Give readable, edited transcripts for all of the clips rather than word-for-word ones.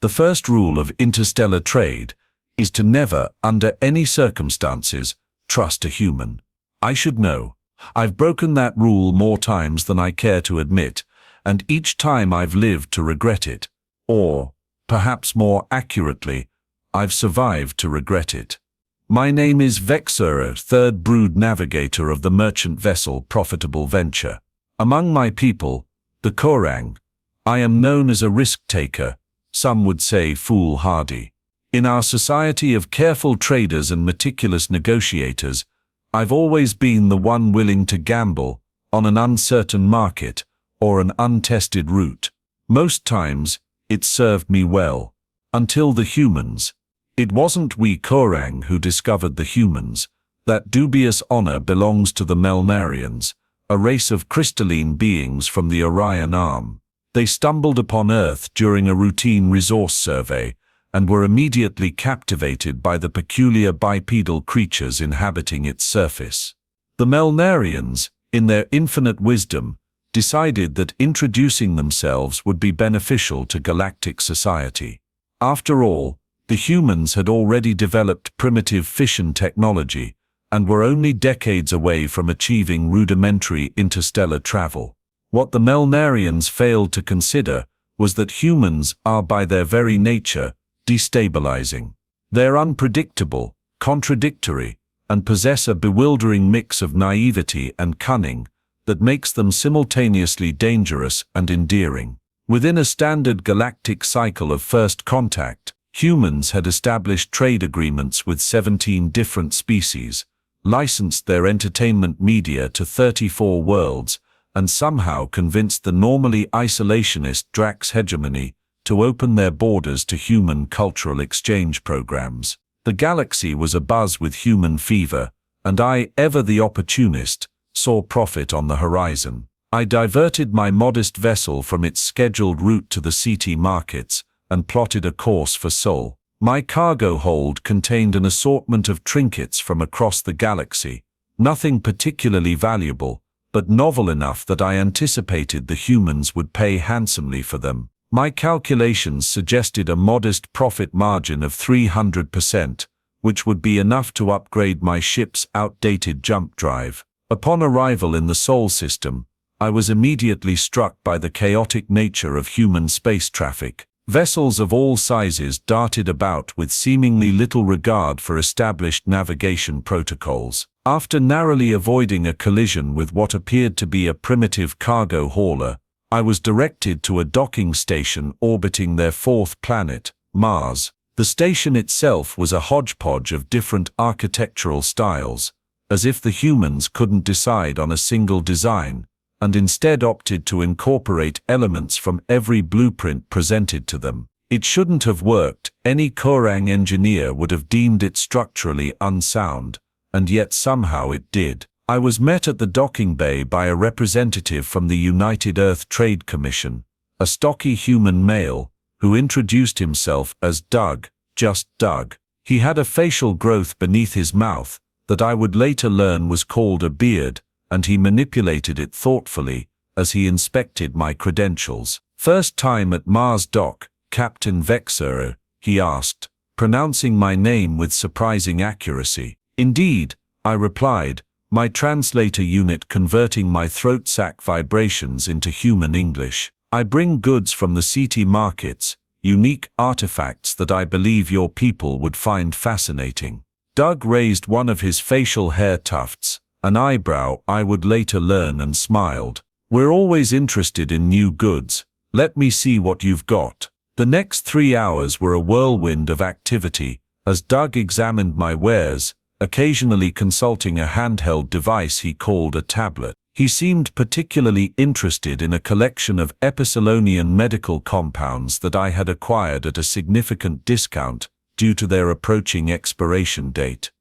The first rule of interstellar trade is to never, under any circumstances, trust a human. I should know. I've broken that rule more times than I care to admit, and each time I've lived to regret it. Or, perhaps more accurately, I've survived to regret it. My name is Vexura, third brood navigator of the merchant vessel Profitable Venture. Among my people, the Korang, I am known as a risk-taker, some would say foolhardy. In our society of careful traders and meticulous negotiators, I've always been the one willing to gamble on an uncertain market or an untested route. Most times, it served me well. Until the humans. It wasn't we Korang who discovered the humans. That dubious honor belongs to the Melnarians, a race of crystalline beings from the Orion Arm. They stumbled upon Earth during a routine resource survey and were immediately captivated by the peculiar bipedal creatures inhabiting its surface. The Melnarians, in their infinite wisdom, decided that introducing themselves would be beneficial to galactic society. After all, the humans had already developed primitive fission technology and were only decades away from achieving rudimentary interstellar travel. What the Melnarians failed to consider was that humans are by their very nature destabilizing. They're unpredictable, contradictory, and possess a bewildering mix of naivety and cunning that makes them simultaneously dangerous and endearing. Within a standard galactic cycle of first contact, humans had established trade agreements with 17 different species, licensed their entertainment media to 34 worlds, and somehow convinced the normally isolationist Drax hegemony to open their borders to human cultural exchange programs. The galaxy was abuzz with human fever, and I, ever the opportunist, saw profit on the horizon. I diverted my modest vessel from its scheduled route to the CT markets and plotted a course for Sol. My cargo hold contained an assortment of trinkets from across the galaxy, nothing particularly valuable, but novel enough that I anticipated the humans would pay handsomely for them. My calculations suggested a modest profit margin of 300%, which would be enough to upgrade my ship's outdated jump drive. Upon arrival in the Sol system, I was immediately struck by the chaotic nature of human space traffic. Vessels of all sizes darted about with seemingly little regard for established navigation protocols. After narrowly avoiding a collision with what appeared to be a primitive cargo hauler, I was directed to a docking station orbiting their fourth planet, Mars. The station itself was a hodgepodge of different architectural styles, as if the humans couldn't decide on a single design, and instead opted to incorporate elements from every blueprint presented to them. It shouldn't have worked. Any Korang engineer would have deemed it structurally unsound, and yet somehow it did. I was met at the docking bay by a representative from the United Earth Trade Commission, a stocky human male, who introduced himself as Doug, just Doug. He had a facial growth beneath his mouth that I would later learn was called a beard, and he manipulated it thoughtfully as he inspected my credentials. "First time at Mars Dock, Captain Vexura?" he asked, pronouncing my name with surprising accuracy. "Indeed," I replied, my translator unit converting my throat sac vibrations into human English. "I bring goods from the CT markets, unique artifacts that I believe your people would find fascinating." Doug raised one of his facial hair tufts, an eyebrow I would later learn, and smiled. "We're always interested in new goods. Let me see what you've got." The next 3 hours were a whirlwind of activity, as Doug examined my wares, occasionally consulting a handheld device he called a tablet. He seemed particularly interested in a collection of Epsilonian medical compounds that I had acquired at a significant discount due to their approaching expiration date.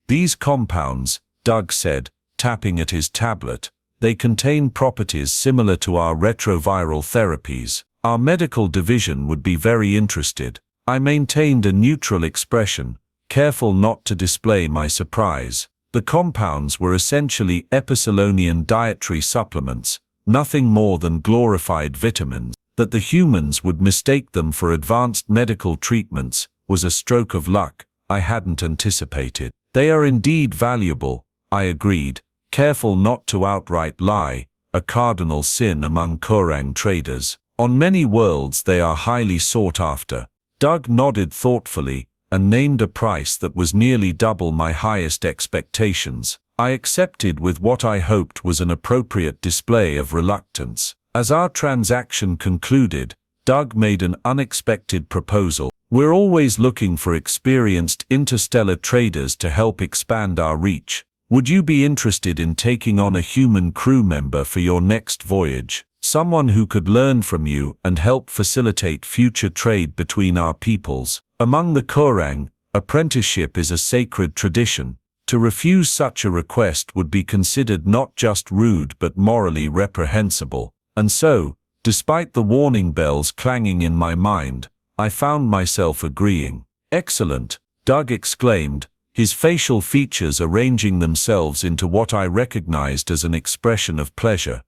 "These compounds," Doug said, tapping at his tablet, "they contain properties similar to our retroviral therapies. Our medical division would be very interested." I maintained a neutral expression, careful not to display my surprise. The compounds were essentially Epsilonian dietary supplements, nothing more than glorified vitamins. That the humans would mistake them for advanced medical treatments was a stroke of luck I hadn't anticipated. They are indeed valuable, I agreed, careful not to outright lie, a cardinal sin among Kurang traders. On many worlds they are highly sought after. Doug nodded thoughtfully and named a price that was nearly double my highest expectations. I accepted with what I hoped was an appropriate display of reluctance. As our transaction concluded, Doug made an unexpected proposal. We're always looking for experienced interstellar traders to help expand our reach. Would you be interested in taking on a human crew member for your next voyage? Someone who could learn from you and help facilitate future trade between our peoples. Among the Kurang, apprenticeship is a sacred tradition. To refuse such a request would be considered not just rude but morally reprehensible. And so, despite the warning bells clanging in my mind, I found myself agreeing. Excellent, Doug exclaimed, his facial features arranging themselves into what I recognized as an expression of pleasure.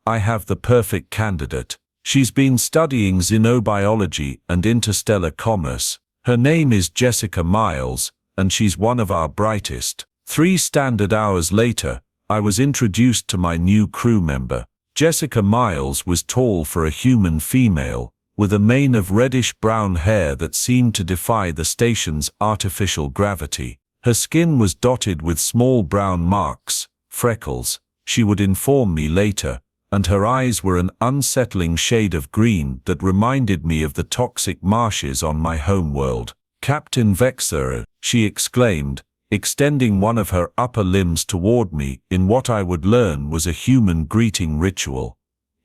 I have the perfect candidate. She's been studying xenobiology and interstellar commerce. Her name is Jessica Miles, and she's one of our brightest. 3 standard hours later, I was introduced to my new crew member. Jessica Miles was tall for a human female, with a mane of reddish-brown hair that seemed to defy the station's artificial gravity. Her skin was dotted with small brown marks, freckles, she would inform me later, and her eyes were an unsettling shade of green that reminded me of the toxic marshes on my homeworld. Captain Vexer, she exclaimed, extending one of her upper limbs toward me in what I would learn was a human greeting ritual.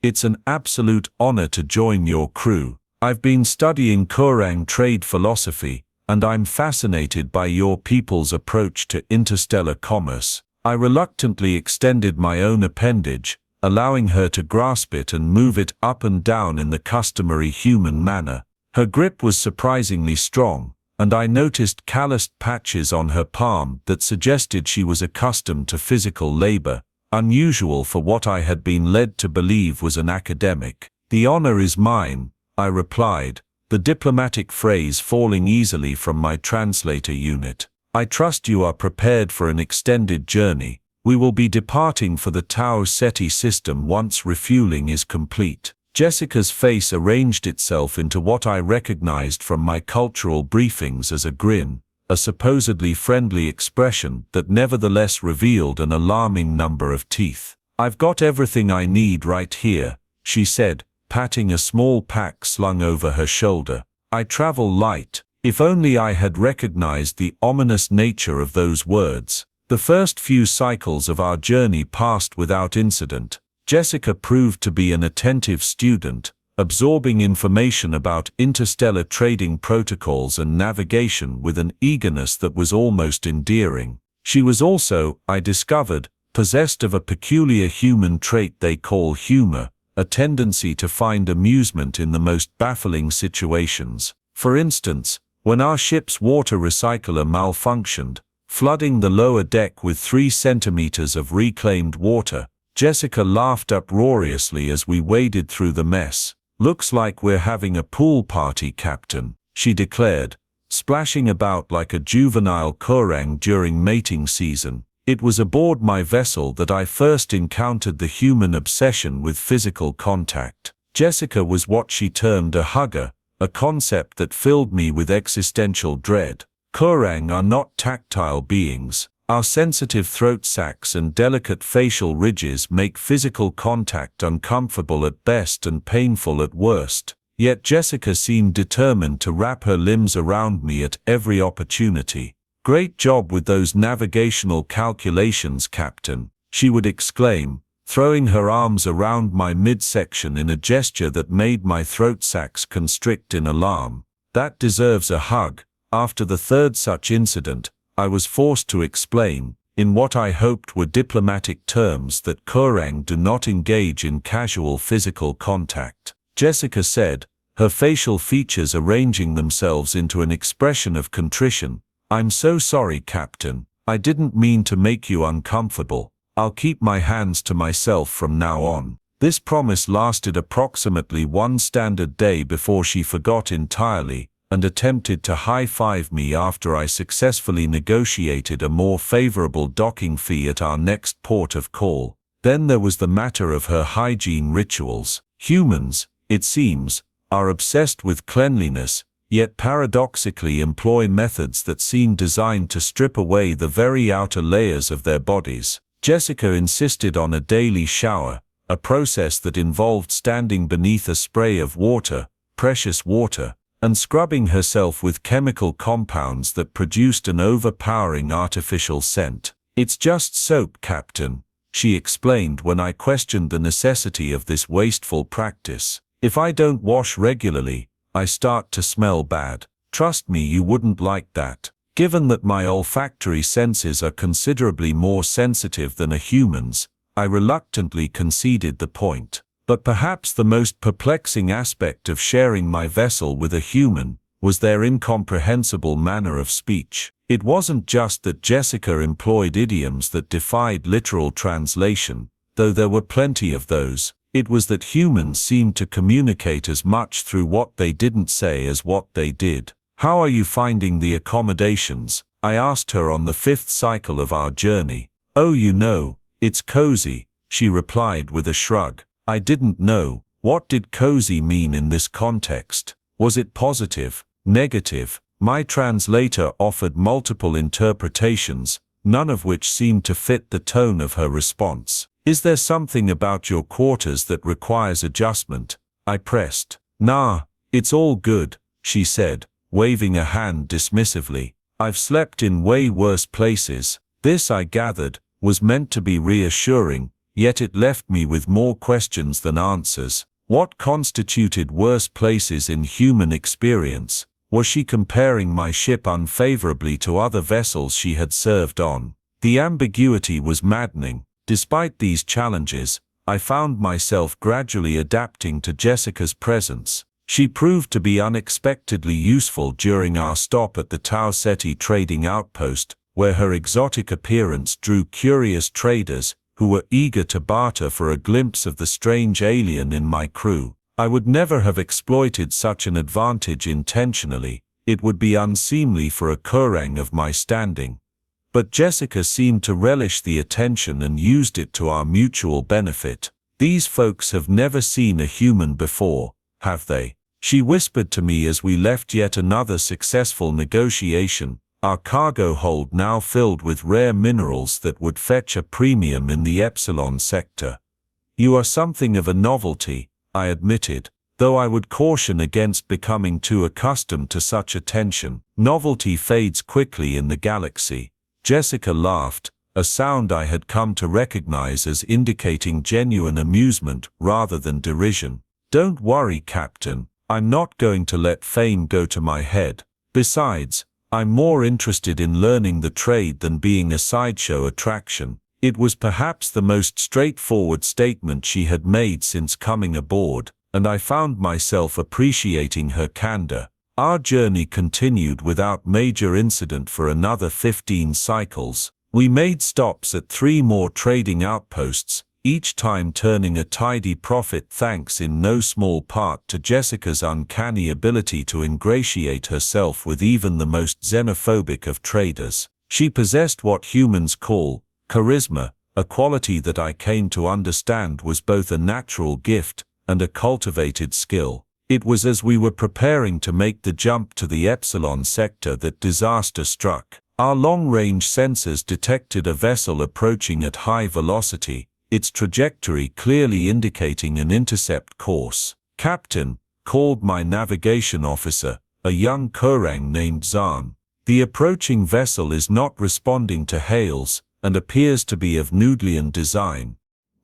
It's an absolute honor to join your crew. I've been studying Kurang trade philosophy, and I'm fascinated by your people's approach to interstellar commerce. I reluctantly extended my own appendage, allowing her to grasp it and move it up and down in the customary human manner. Her grip was surprisingly strong, and I noticed calloused patches on her palm that suggested she was accustomed to physical labor, unusual for what I had been led to believe was an academic. The honor is mine, I replied, the diplomatic phrase falling easily from my translator unit. I trust you are prepared for an extended journey. We will be departing for the Tau Ceti system once refueling is complete. Jessica's face arranged itself into what I recognized from my cultural briefings as a grin, a supposedly friendly expression that nevertheless revealed an alarming number of teeth. I've got everything I need right here, she said, patting a small pack slung over her shoulder. I travel light. If only I had recognized the ominous nature of those words. The first few cycles of our journey passed without incident. Jessica proved to be an attentive student, absorbing information about interstellar trading protocols and navigation with an eagerness that was almost endearing. She was also, I discovered, possessed of a peculiar human trait they call humor, a tendency to find amusement in the most baffling situations. For instance, when our ship's water recycler malfunctioned, flooding the lower deck with 3 centimeters of reclaimed water, Jessica laughed uproariously as we waded through the mess. Looks like we're having a pool party, Captain, she declared, splashing about like a juvenile Kurang during mating season. It was aboard my vessel that I first encountered the human obsession with physical contact. Jessica was what she termed a hugger, a concept that filled me with existential dread. Kurang are not tactile beings. Our sensitive throat sacs and delicate facial ridges make physical contact uncomfortable at best and painful at worst. Yet Jessica seemed determined to wrap her limbs around me at every opportunity. Great job with those navigational calculations, Captain, she would exclaim, throwing her arms around my midsection in a gesture that made my throat sacs constrict in alarm. That deserves a hug. After the third such incident, I was forced to explain, in what I hoped were diplomatic terms, that Kurang do not engage in casual physical contact. Jessica said, her facial features arranging themselves into an expression of contrition. I'm so sorry, Captain. I didn't mean to make you uncomfortable. I'll keep my hands to myself from now on. This promise lasted approximately one standard day before she forgot entirely and attempted to high-five me after I successfully negotiated a more favorable docking fee at our next port of call. Then there was the matter of her hygiene rituals. Humans, it seems, are obsessed with cleanliness, yet paradoxically employ methods that seem designed to strip away the very outer layers of their bodies. Jessica insisted on a daily shower, a process that involved standing beneath a spray of water, precious water, and scrubbing herself with chemical compounds that produced an overpowering artificial scent. "It's just soap, Captain," she explained when I questioned the necessity of this wasteful practice. "If I don't wash regularly, I start to smell bad. Trust me, you wouldn't like that." Given that my olfactory senses are considerably more sensitive than a human's, I reluctantly conceded the point. But perhaps the most perplexing aspect of sharing my vessel with a human was their incomprehensible manner of speech. It wasn't just that Jessica employed idioms that defied literal translation, though there were plenty of those. It was that humans seemed to communicate as much through what they didn't say as what they did. "How are you finding the accommodations?" I asked her on the 5th cycle of our journey. "Oh, you know, it's cozy," she replied with a shrug. I didn't know. What did cozy mean in this context? Was it positive, negative? My translator offered multiple interpretations, none of which seemed to fit the tone of her response. "Is there something about your quarters that requires adjustment?" I pressed. "Nah, it's all good," she said, waving a hand dismissively. "I've slept in way worse places." This, I gathered, was meant to be reassuring, yet it left me with more questions than answers. What constituted worse places in human experience? Was she comparing my ship unfavorably to other vessels she had served on? The ambiguity was maddening. Despite these challenges, I found myself gradually adapting to Jessica's presence. She proved to be unexpectedly useful during our stop at the Tau Ceti trading outpost, where her exotic appearance drew curious traders who were eager to barter for a glimpse of the strange alien in my crew. I would never have exploited such an advantage intentionally. It would be unseemly for a Kurang of my standing. But Jessica seemed to relish the attention and used it to our mutual benefit. "These folks have never seen a human before, have they?" she whispered to me as we left yet another successful negotiation, our cargo hold now filled with rare minerals that would fetch a premium in the Epsilon sector. "You are something of a novelty," I admitted, though I would caution against becoming too accustomed to such attention. "Novelty fades quickly in the galaxy." Jessica laughed, a sound I had come to recognize as indicating genuine amusement rather than derision. "Don't worry, Captain. I'm not going to let fame go to my head. Besides, I'm more interested in learning the trade than being a sideshow attraction." It was perhaps the most straightforward statement she had made since coming aboard, and I found myself appreciating her candor. Our journey continued without major incident for another 15 cycles. We made stops at 3 more trading outposts, each time turning a tidy profit thanks in no small part to Jessica's uncanny ability to ingratiate herself with even the most xenophobic of traders. She possessed what humans call charisma, a quality that I came to understand was both a natural gift and a cultivated skill. It was as we were preparing to make the jump to the Epsilon sector that disaster struck. Our long-range sensors detected a vessel approaching at high velocity, its trajectory clearly indicating an intercept course. "Captain," called my navigation officer, a young Kurang named Zahn. "The approaching vessel is not responding to hails and appears to be of Noodlian design."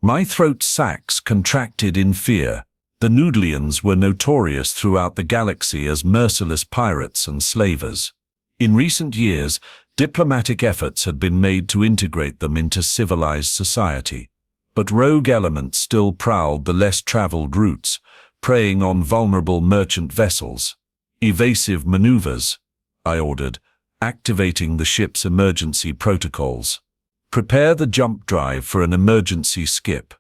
My throat sacs contracted in fear. The Noodlians were notorious throughout the galaxy as merciless pirates and slavers. In recent years, diplomatic efforts had been made to integrate them into civilized society. But rogue elements still prowled the less traveled routes, preying on vulnerable merchant vessels. "Evasive maneuvers," I ordered, activating the ship's emergency protocols. "Prepare the jump drive for an emergency skip."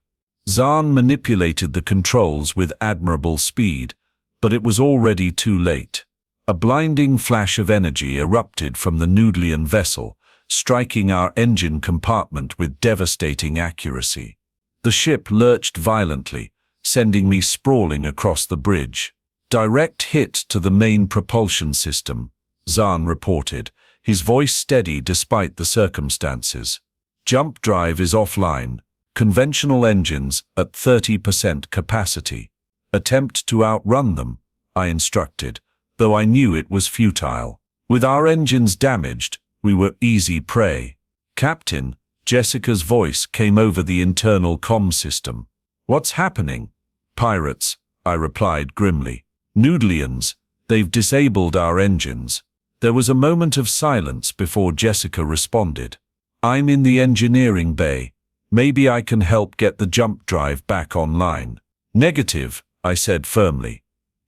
Zahn manipulated the controls with admirable speed, but it was already too late. A blinding flash of energy erupted from the Noodlian vessel, striking our engine compartment with devastating accuracy. The ship lurched violently, sending me sprawling across the bridge. Direct hit to the main propulsion system, Zahn reported, his voice steady despite the circumstances. Jump drive is offline. Conventional engines at 30% capacity. Attempt to outrun them, I instructed, though I knew it was futile. With our engines damaged, we were easy prey. Captain, Jessica's voice came over the internal comm system. What's happening? Pirates, I replied grimly. Noodlians, they've disabled our engines. There was a moment of silence before Jessica responded. I'm in the engineering bay. Maybe I can help get the jump drive back online. Negative, I said firmly.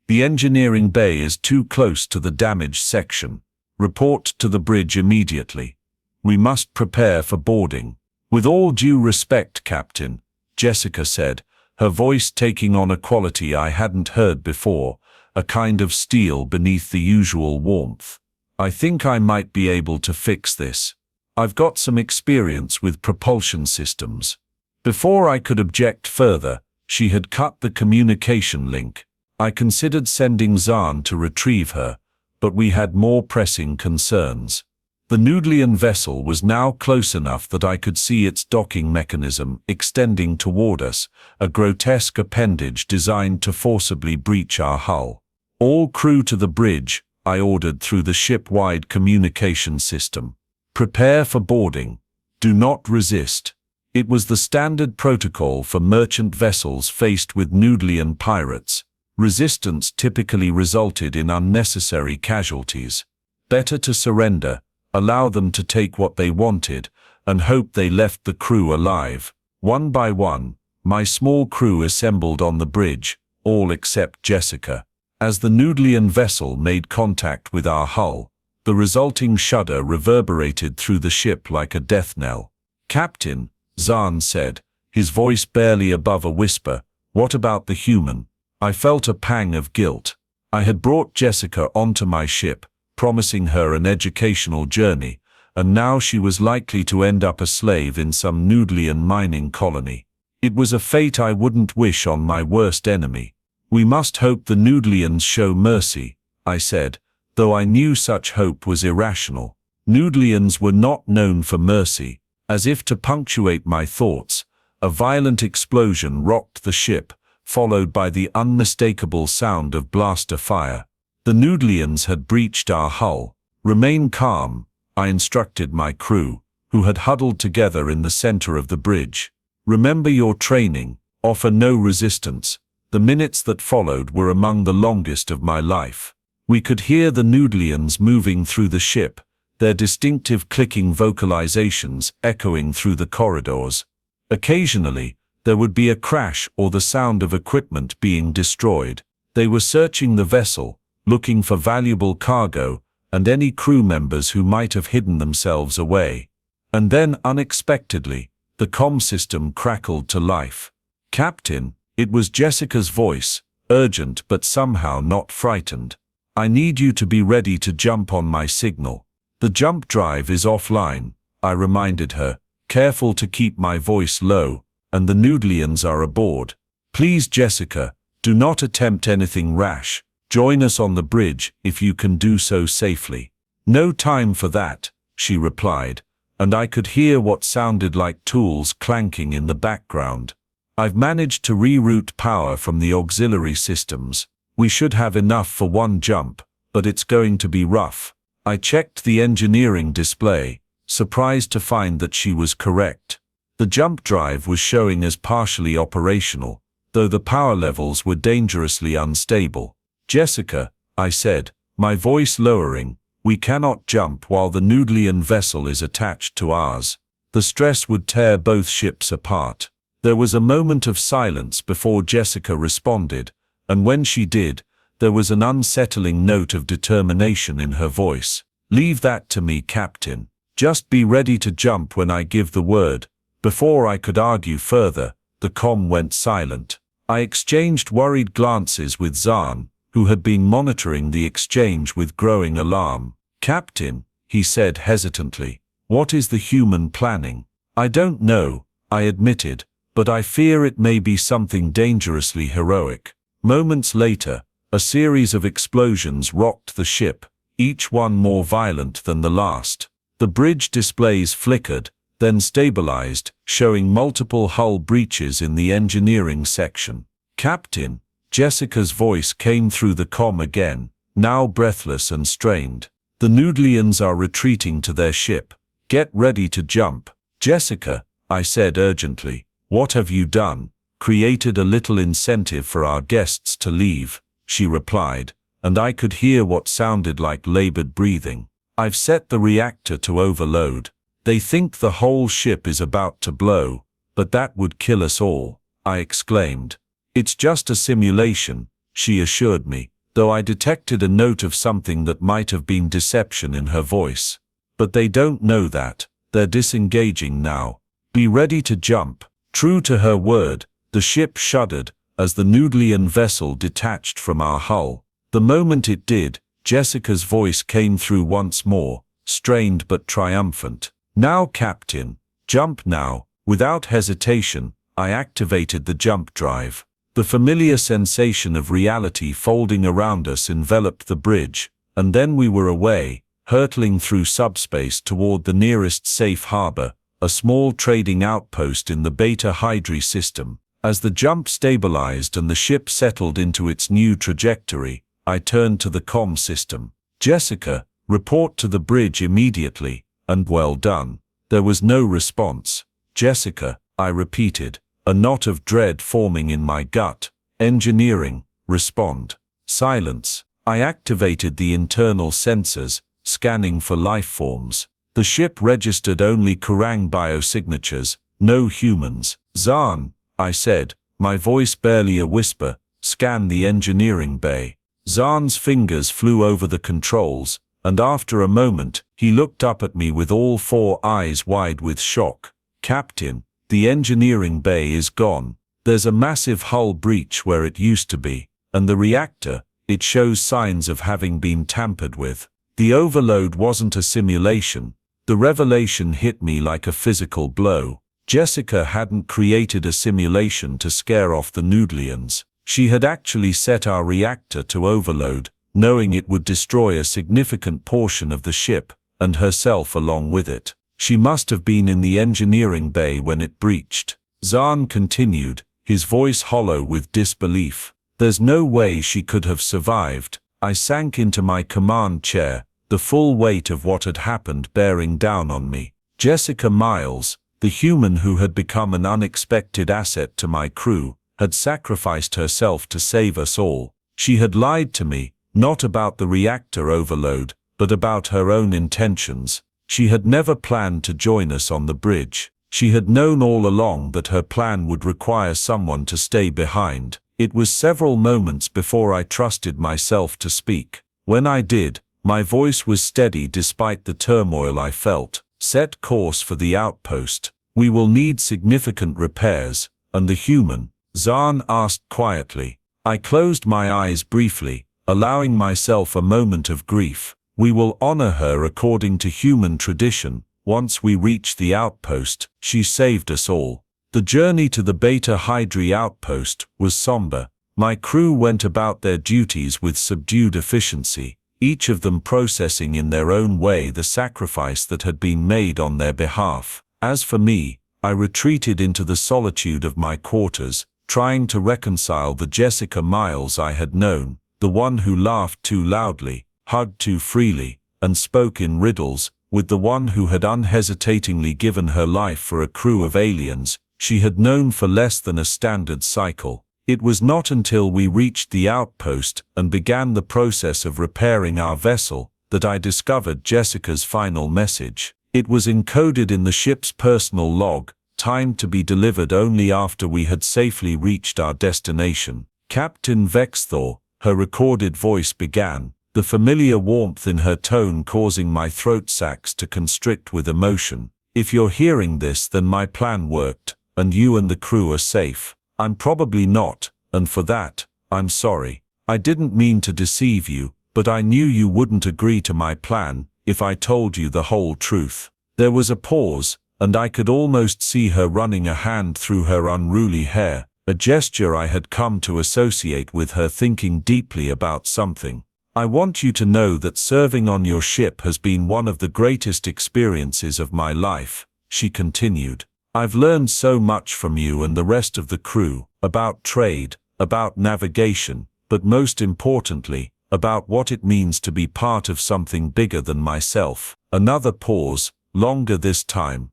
The engineering bay is too close to the damaged section. Report to the bridge immediately. We must prepare for boarding. With all due respect, Captain, Jessica said, her voice taking on a quality I hadn't heard before, a kind of steel beneath the usual warmth. I think I might be able to fix this. I've got some experience with propulsion systems. Before I could object further, she had cut the communication link. I considered sending Zahn to retrieve her, but we had more pressing concerns. The Noodlian vessel was now close enough that I could see its docking mechanism extending toward us, a grotesque appendage designed to forcibly breach our hull. All crew to the bridge, I ordered through the ship-wide communication system. Prepare for boarding. Do not resist. It was the standard protocol for merchant vessels faced with Noodlian pirates. Resistance typically resulted in unnecessary casualties. Better to surrender, allow them to take what they wanted, and hope they left the crew alive. One by one, my small crew assembled on the bridge, all except Jessica. As the Noodlian vessel made contact with our hull, the resulting shudder reverberated through the ship like a death knell. Captain, Zahn said, his voice barely above a whisper, what about the human? I felt a pang of guilt. I had brought Jessica onto my ship, promising her an educational journey, and now she was likely to end up a slave in some Noodlian mining colony. It was a fate I wouldn't wish on my worst enemy. We must hope the Noodlians show mercy, I said, though I knew such hope was irrational. Noodlians were not known for mercy. As if to punctuate my thoughts, a violent explosion rocked the ship, followed by the unmistakable sound of blaster fire. The Noodlians had breached our hull. Remain calm, I instructed my crew, who had huddled together in the center of the bridge. Remember your training, offer no resistance. The minutes that followed were among the longest of my life. We could hear the Noodlians moving through the ship, their distinctive clicking vocalizations echoing through the corridors. Occasionally, there would be a crash or the sound of equipment being destroyed. They were searching the vessel, looking for valuable cargo and any crew members who might have hidden themselves away. And then, unexpectedly, the comm system crackled to life. Captain, it was Jessica's voice, urgent but somehow not frightened. I need you to be ready to jump on my signal. The jump drive is offline, I reminded her, careful to keep my voice low, and the Noodlians are aboard. Please, Jessica, do not attempt anything rash. Join us on the bridge if you can do so safely. No time for that, she replied, and I could hear what sounded like tools clanking in the background. I've managed to reroute power from the auxiliary systems. We should have enough for one jump, but it's going to be rough. I checked the engineering display, surprised to find that she was correct. The jump drive was showing as partially operational, though the power levels were dangerously unstable. Jessica, I said, my voice lowering, we cannot jump while the Noodlian vessel is attached to ours. The stress would tear both ships apart. There was a moment of silence before Jessica responded, and when she did, there was an unsettling note of determination in her voice. Leave that to me, Captain. Just be ready to jump when I give the word. Before I could argue further, The comm went silent. I exchanged worried glances with Zahn, who had been monitoring the exchange with growing alarm. "Captain," he said hesitantly, "what is the human planning?" "I don't know," I admitted, "but I fear it may be something dangerously heroic." Moments later, a series of explosions rocked the ship, each one more violent than the last. The bridge displays flickered, then stabilized, showing multiple hull breaches in the engineering section. "Captain," Jessica's voice came through the comm again, now breathless and strained. "The Noodlians are retreating to their ship. Get ready to jump." "Jessica," I said urgently, "what have you done?" "Created a little incentive for our guests to leave," she replied, and I could hear what sounded like labored breathing. "I've set the reactor to overload. They think the whole ship is about to blow, but that would kill us all," I exclaimed. "It's just a simulation," she assured me, though I detected a note of something that might have been deception in her voice. "But they don't know that. They're disengaging now. Be ready to jump." True to her word, the ship shuddered as the Noodlian vessel detached from our hull. The moment it did, Jessica's voice came through once more, strained but triumphant. "Now, Captain, jump now." Without hesitation, I activated the jump drive. The familiar sensation of reality folding around us enveloped the bridge, and then we were away, hurtling through subspace toward the nearest safe harbor, a small trading outpost in the Beta Hydri system. As the jump stabilized and the ship settled into its new trajectory, I turned to the comm system. "Jessica, report to the bridge immediately, and well done." There was no response. "Jessica," I repeated, a knot of dread forming in my gut. "Engineering, respond." Silence. I activated the internal sensors, scanning for life forms. The ship registered only Kerrang biosignatures, no humans. "Zahn," I said, my voice barely a whisper, "scan the engineering bay." Zahn's fingers flew over the controls, and after a moment, he looked up at me with all four eyes wide with shock. "Captain, the engineering bay is gone. There's a massive hull breach where it used to be, and the reactor, it shows signs of having been tampered with." The overload wasn't a simulation. The revelation hit me like a physical blow. Jessica hadn't created a simulation to scare off the Noodlians. She had actually set our reactor to overload, knowing it would destroy a significant portion of the ship, and herself along with it. She must have been in the engineering bay when it breached. Zahn continued, his voice hollow with disbelief. "There's no way she could have survived." I sank into my command chair, the full weight of what had happened bearing down on me. Jessica Miles, the human who had become an unexpected asset to my crew, had sacrificed herself to save us all. She had lied to me, not about the reactor overload, but about her own intentions. She had never planned to join us on the bridge. She had known all along that her plan would require someone to stay behind. It was several moments before I trusted myself to speak. When I did, my voice was steady despite the turmoil I felt. "Set course for the outpost. We will need significant repairs." "And the human?" Zahn asked quietly. I closed my eyes briefly, allowing myself a moment of grief. "We will honor her according to human tradition. Once we reach the outpost, she saved us all." The journey to the Beta Hydri outpost was somber. My crew went about their duties with subdued efficiency, each of them processing in their own way the sacrifice that had been made on their behalf. As for me, I retreated into the solitude of my quarters, trying to reconcile the Jessica Miles I had known, the one who laughed too loudly, hugged too freely, and spoke in riddles, with the one who had unhesitatingly given her life for a crew of aliens she had known for less than a standard cycle. It was not until we reached the outpost and began the process of repairing our vessel that I discovered Jessica's final message. It was encoded in the ship's personal log, timed to be delivered only after we had safely reached our destination. "Captain Vexthor," her recorded voice began, the familiar warmth in her tone causing my throat sacs to constrict with emotion. "If you're hearing this, then my plan worked. and you and the crew are safe. I'm probably not, and for that, I'm sorry. I didn't mean to deceive you, but I knew you wouldn't agree to my plan if I told you the whole truth." There was a pause, and I could almost see her running a hand through her unruly hair, a gesture I had come to associate with her thinking deeply about something. "I want you to know that serving on your ship has been one of the greatest experiences of my life," she continued. "I've learned so much from you and the rest of the crew, about trade, about navigation, but most importantly, about what it means to be part of something bigger than myself." Another pause, longer this time.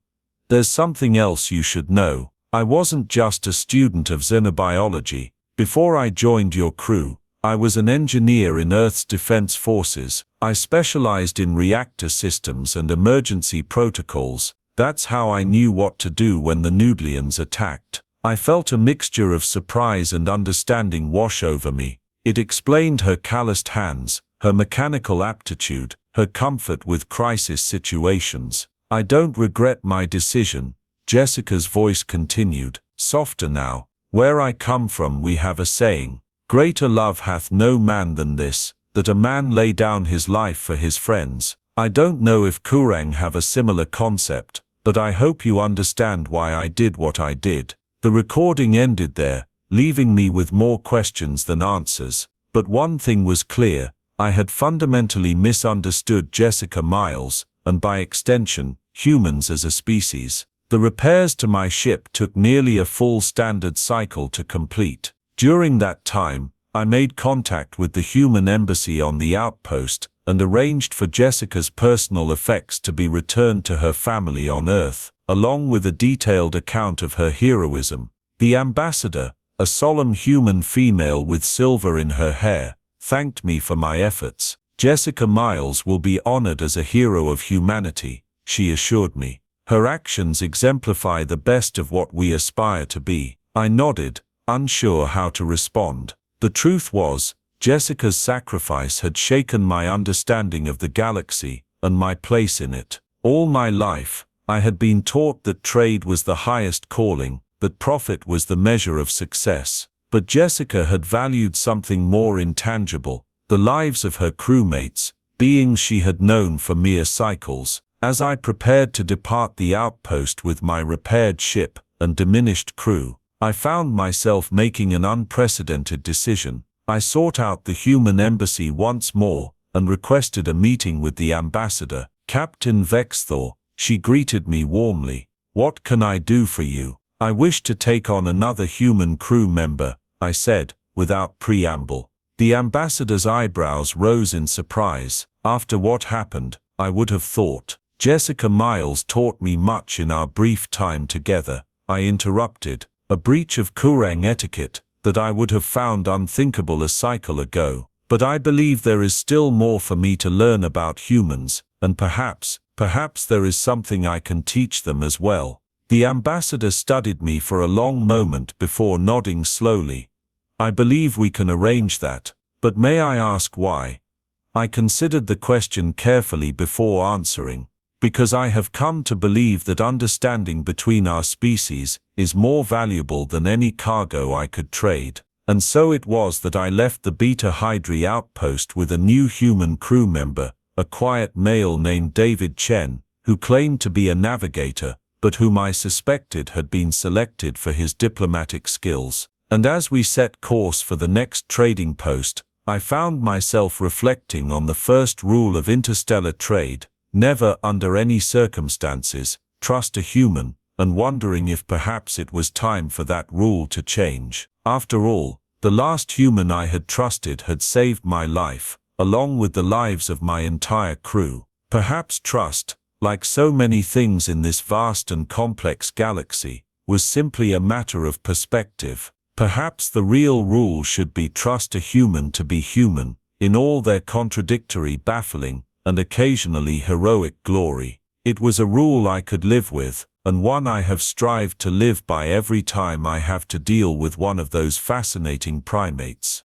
"There's something else you should know. I wasn't just a student of xenobiology. Before I joined your crew, I was an engineer in Earth's Defense Forces. I specialized in reactor systems and emergency protocols. That's how I knew what to do when the Noodlians attacked. I felt a mixture of surprise and understanding wash over me." It explained her calloused hands, her mechanical aptitude, her comfort with crisis situations. "I don't regret my decision," Jessica's voice continued, softer now. "Where I come from we have a saying, 'Greater love hath no man than this, that a man lay down his life for his friends.' I don't know if Kurang have a similar concept, but I hope you understand why I did what I did." The recording ended there, leaving me with more questions than answers. But one thing was clear: I had fundamentally misunderstood Jessica Miles, and by extension, humans as a species. The repairs to my ship took nearly a full standard cycle to complete. During that time, I made contact with the human embassy on the outpost and arranged for Jessica's personal effects to be returned to her family on Earth, along with a detailed account of her heroism. The ambassador, a solemn human female with silver in her hair, thanked me for my efforts. "Jessica Miles will be honored as a hero of humanity," she assured me. "Her actions exemplify the best of what we aspire to be." I nodded, unsure how to respond. The truth was, Jessica's sacrifice had shaken my understanding of the galaxy and my place in it. All my life, I had been taught that trade was the highest calling, that profit was the measure of success. But Jessica had valued something more intangible: the lives of her crewmates, beings she had known for mere cycles. As I prepared to depart the outpost with my repaired ship and diminished crew, I found myself making an unprecedented decision. I sought out the human embassy once more and requested a meeting with the ambassador, Captain Vexthor. She greeted me warmly. "What can I do for you?" "I wish to take on another human crew member," I said, without preamble. The ambassador's eyebrows rose in surprise. After what happened, I would have thought. "Jessica Miles taught me much in our brief time together," I interrupted, a breach of Kurang etiquette that I would have found unthinkable a cycle ago. "But I believe there is still more for me to learn about humans, and perhaps there is something I can teach them as well." The ambassador studied me for a long moment before nodding slowly. "I believe we can arrange that, but may I ask why?" I considered the question carefully before answering. "Because I have come to believe that understanding between our species is more valuable than any cargo I could trade." And so it was that I left the Beta Hydri outpost with a new human crew member, a quiet male named David Chen, who claimed to be a navigator, but whom I suspected had been selected for his diplomatic skills. And as we set course for the next trading post, I found myself reflecting on the first rule of interstellar trade: never, under any circumstances, trust a human, and wondering if perhaps it was time for that rule to change. After all, the last human I had trusted had saved my life, along with the lives of my entire crew. Perhaps trust, like so many things in this vast and complex galaxy, was simply a matter of perspective. Perhaps the real rule should be trust a human to be human, in all their contradictory, baffling, and occasionally heroic glory. It was a rule I could live with, and one I have strived to live by every time I have to deal with one of those fascinating primates.